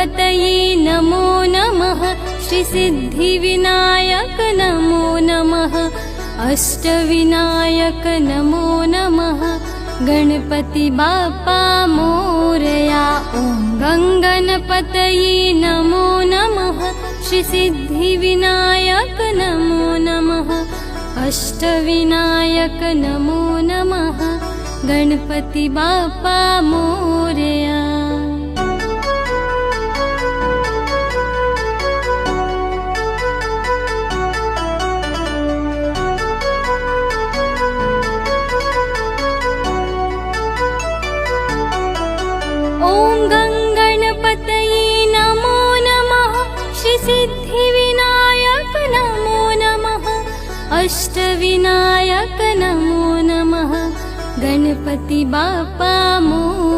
गणपतये नमो नमः। श्रीसिद्धिविनायक नमो नमः। अष्टविनायक नमो नमः। गणपति बाप्पा मोरया। ॐ गङ्गणपतये नमो नमः। श्रीसिद्धिविनायक नमो नमः। अष्टविनायक नमो नमः। गणपति बाप्पा मोरया। ॐ गङ्गणपतये नमो नमः। श्रीसिद्धिविनायक नमो नमः। अष्टविनायक नमो नमः। गणपति बाप्पा मोरया।